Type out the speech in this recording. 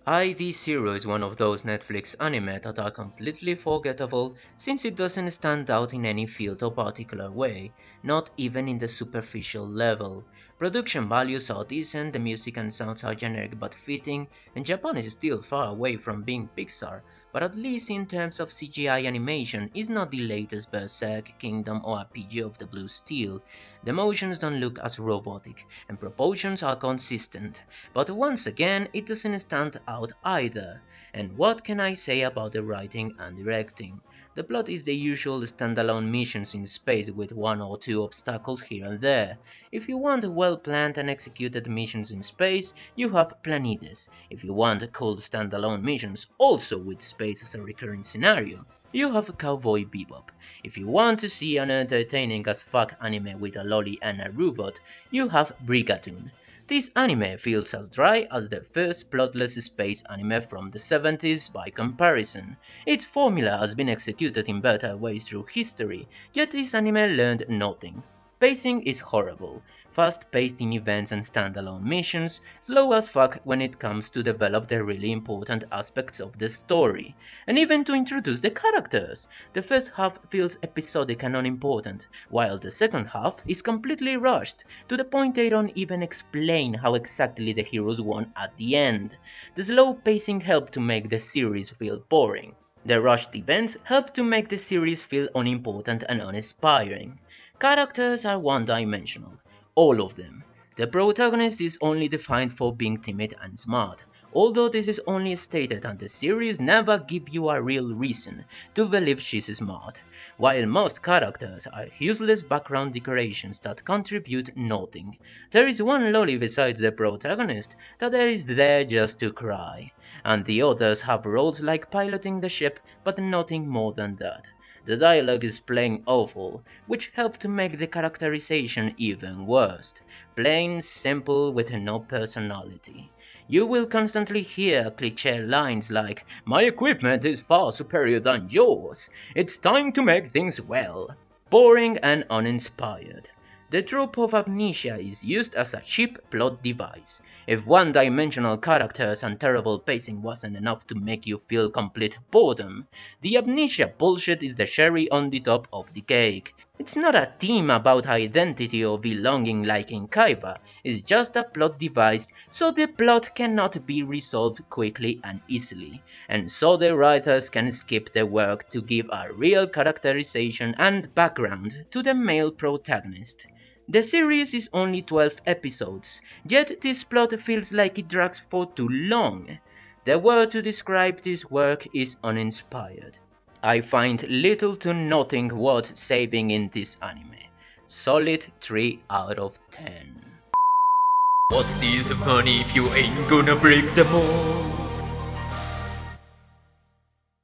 ID-0 is one of those Netflix anime that are completely forgettable since it doesn't stand out in any field or particular way, not even in the superficial level. Production values are decent, the music and sounds are generic but fitting, and Japan is still far away from being Pixar, but at least in terms of CGI animation is not the latest Berserk, Kingdom or RPG of the Blue Steel. The motions don't look as robotic, and proportions are consistent, but once again it doesn't stand out either. And what can I say about the writing and directing? The plot is the usual standalone missions in space with one or two obstacles here and there. If you want well planned and executed missions in space, you have Planides. If you want cool standalone missions also with space as a recurring scenario, you have Cowboy Bebop. If you want to see an entertaining as fuck anime with a lolly and a robot, you have Brigatoon. This anime feels as dry as the first plotless space anime from the 70s by comparison. Its formula has been executed in better ways through history, yet this anime learned nothing. Pacing is horrible, fast-paced in events and standalone missions, slow as fuck when it comes to develop the really important aspects of the story, and even to introduce the characters. The first half feels episodic and unimportant, while the second half is completely rushed, to the point they don't even explain how exactly the heroes won at the end. The slow pacing helped to make the series feel boring. The rushed events helped to make the series feel unimportant and uninspiring. Characters are one-dimensional, all of them. The protagonist is only defined for being timid and smart, although this is only stated and the series never give you a real reason to believe she's smart, while most characters are useless background decorations that contribute nothing. There is one lolly besides the protagonist that is there just to cry, and the others have roles like piloting the ship but nothing more than that. The dialogue is plain awful, which helped to make the characterization even worse. Plain, simple, with no personality. You will constantly hear cliché lines like, "My equipment is far superior than yours. It's time to make things well." Boring and uninspired. The trope of amnesia is used as a cheap plot device. If one-dimensional characters and terrible pacing wasn't enough to make you feel complete boredom, the amnesia bullshit is the cherry on the top of the cake. It's not a theme about identity or belonging like in Kaiba, it's just a plot device so the plot cannot be resolved quickly and easily, and so the writers can skip the work to give a real characterization and background to the male protagonist. The series is only 12 episodes, yet this plot feels like it drags for too long. The word to describe this work is uninspired. I find little to nothing worth saving in this anime. Solid 3 out of 10. What's the use of money if you ain't gonna break them all?